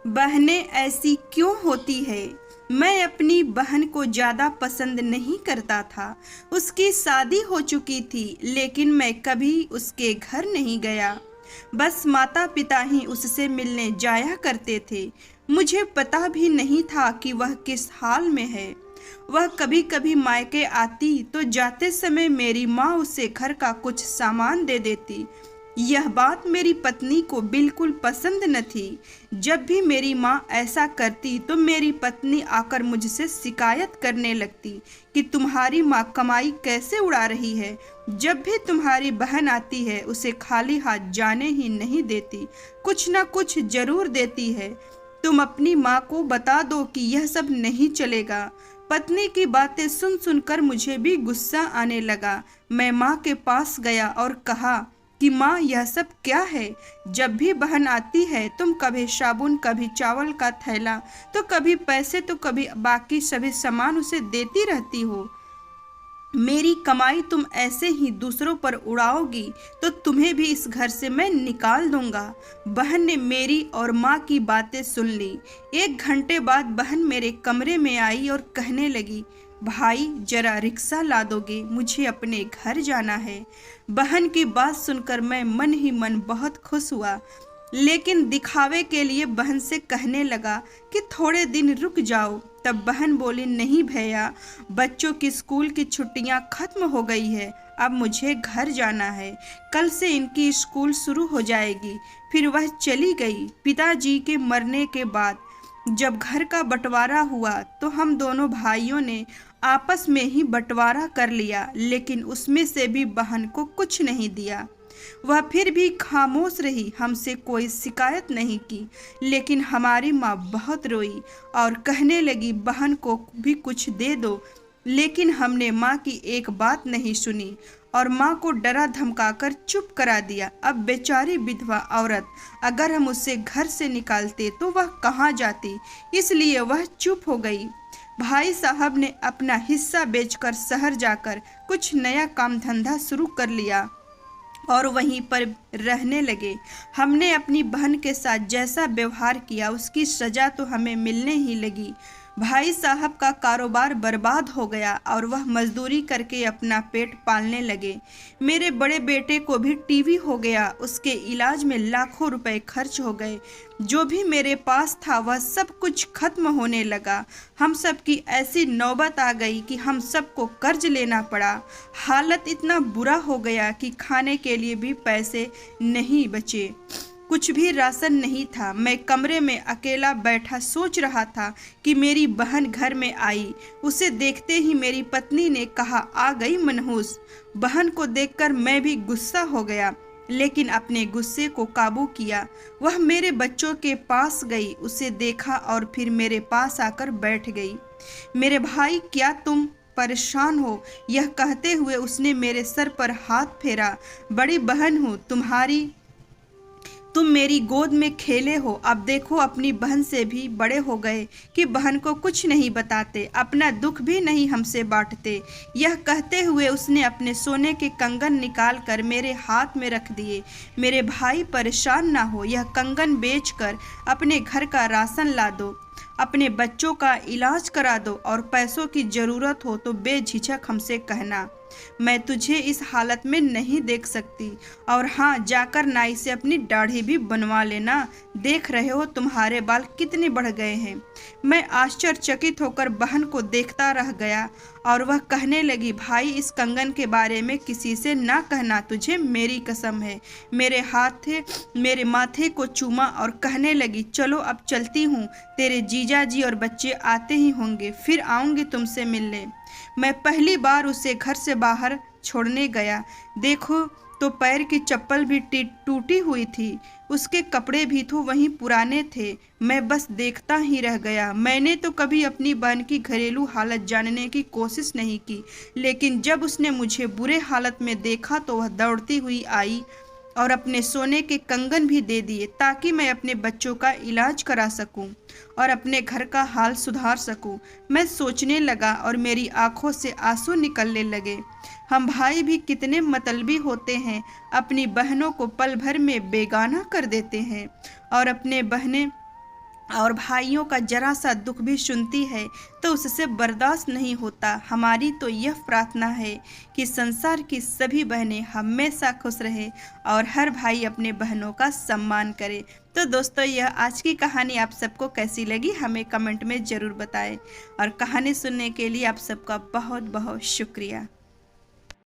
बहनें ऐसी क्यों होती है। मैं अपनी बहन को ज़्यादा पसंद नहीं करता था। उसकी शादी हो चुकी थी, लेकिन मैं कभी उसके घर नहीं गया। बस माता पिता ही उससे मिलने जाया करते थे। मुझे पता भी नहीं था कि वह किस हाल में है। वह कभी कभी मायके आती तो जाते समय मेरी माँ उसे घर का कुछ सामान दे देती। यह बात मेरी पत्नी को बिल्कुल पसंद न थी। जब भी मेरी माँ ऐसा करती तो मेरी पत्नी आकर मुझसे शिकायत करने लगती कि तुम्हारी माँ कमाई कैसे उड़ा रही है। जब भी तुम्हारी बहन आती है उसे खाली हाथ जाने ही नहीं देती, कुछ ना कुछ जरूर देती है। तुम अपनी माँ को बता दो कि यह सब नहीं चलेगा। पत्नी की बातें सुन सुनकर मुझे भी गुस्सा आने लगा। मैं माँ के पास गया और कहा कि माँ, यह सब क्या है। जब भी बहन आती है तुम कभी साबुन, कभी चावल का थैला, तो कभी पैसे, तो कभी बाकी सभी सामान उसे देती रहती हो। मेरी कमाई तुम ऐसे ही दूसरों पर उड़ाओगी तो तुम्हें भी इस घर से मैं निकाल दूंगा। बहन ने मेरी और माँ की बातें सुन ली। 1 घंटे बाद बहन मेरे कमरे में आई और कहने लगी, भाई जरा रिक्शा ला दोगे, मुझे अपने घर जाना है। बहन की बात सुनकर मैं मन ही मन बहुत खुश हुआ, लेकिन दिखावे के लिए बहन से कहने लगा कि थोड़े दिन रुक जाओ। तब बहन बोली, नहीं भैया, बच्चों की स्कूल की छुट्टियां खत्म हो गई है, अब मुझे घर जाना है। कल से इनकी स्कूल शुरू हो जाएगी। फिर वह चली गई। पिताजी के मरने के बाद जब घर का बंटवारा हुआ तो हम दोनों भाइयों ने आपस में ही बंटवारा कर लिया, लेकिन उसमें से भी बहन को कुछ नहीं दिया। वह फिर भी खामोश रही, हमसे कोई शिकायत नहीं की। लेकिन हमारी माँ बहुत रोई और कहने लगी, बहन को भी कुछ दे दो। लेकिन हमने माँ की एक बात नहीं सुनी और माँ को डरा धमकाकर चुप करा दिया। अब बेचारी विधवा औरत, अगर हम उसे घर से निकालते तो वह कहाँ जाती, इसलिए वह चुप हो गई। भाई साहब ने अपना हिस्सा बेचकर शहर जाकर कुछ नया काम धंधा शुरू कर लिया और वहीं पर रहने लगे। हमने अपनी बहन के साथ जैसा व्यवहार किया उसकी सजा तो हमें मिलने ही लगी। भाई साहब का कारोबार बर्बाद हो गया और वह मजदूरी करके अपना पेट पालने लगे। मेरे बड़े बेटे को भी टीवी हो गया, उसके इलाज में लाखों रुपए खर्च हो गए। जो भी मेरे पास था वह सब कुछ खत्म होने लगा। हम सब की ऐसी नौबत आ गई कि हम सबको कर्ज लेना पड़ा। हालत इतना बुरा हो गया कि खाने के लिए भी पैसे नहीं बचे, कुछ भी राशन नहीं था। मैं कमरे में अकेला बैठा सोच रहा था कि मेरी बहन घर में आई। उसे देखते ही मेरी पत्नी ने कहा, आ गई मनहूस। बहन को देखकर मैं भी गुस्सा हो गया, लेकिन अपने गुस्से को काबू किया। वह मेरे बच्चों के पास गई, उसे देखा और फिर मेरे पास आकर बैठ गई। मेरे भाई, क्या तुम परेशान हो? यह कहते हुए उसने मेरे सर पर हाथ फेरा। बड़ी बहन हूँ तुम्हारी, तुम मेरी गोद में खेले हो, अब देखो अपनी बहन से भी बड़े हो गए कि बहन को कुछ नहीं बताते, अपना दुख भी नहीं हमसे बांटते। यह कहते हुए उसने अपने सोने के कंगन निकाल कर मेरे हाथ में रख दिए। मेरे भाई, परेशान ना हो, यह कंगन बेचकर अपने घर का राशन ला दो, अपने बच्चों का इलाज करा दो और पैसों की ज़रूरत हो तो बेझिझक हमसे कहना। मैं तुझे इस हालत में नहीं देख सकती। और हाँ, जाकर नाई से अपनी दाढ़ी भी बनवा लेना। देख रहे हो तुम्हारे बाल कितने बढ़ गए हैं। मैं आश्चर्यचकित होकर बहन को देखता रह गया और वह कहने लगी, भाई इस कंगन के बारे में किसी से ना कहना, तुझे मेरी कसम है। मेरे माथे को चूमा और कहने लगी, चलो अब चलती हूँ, तेरे जीजा जी और बच्चे आते ही होंगे, फिर आऊँगी तुमसे मिलने। मैं पहली बार उसे घर से बाहर छोड़ने गया। देखो तो पैर की चप्पल भी टूटी हुई थी, उसके कपड़े भी तो वहीं पुराने थे। मैं बस देखता ही रह गया। मैंने तो कभी अपनी बहन की घरेलू हालत जानने की कोशिश नहीं की, लेकिन जब उसने मुझे बुरे हालत में देखा तो वह दौड़ती हुई आई और अपने सोने के कंगन भी दे दिए ताकि मैं अपने बच्चों का इलाज करा सकूं और अपने घर का हाल सुधार सकूं। मैं सोचने लगा और मेरी आंखों से आंसू निकलने लगे। हम भाई भी कितने मतलबी होते हैं, अपनी बहनों को पल भर में बेगाना कर देते हैं और और भाइयों का जरा सा दुख भी सुनती है तो उससे बर्दाश्त नहीं होता। हमारी तो यह प्रार्थना है कि संसार की सभी बहनें हमेशा खुश रहे और हर भाई अपने बहनों का सम्मान करे। तो दोस्तों, यह आज की कहानी आप सबको कैसी लगी हमें कमेंट में ज़रूर बताएं और कहानी सुनने के लिए आप सबका बहुत बहुत शुक्रिया।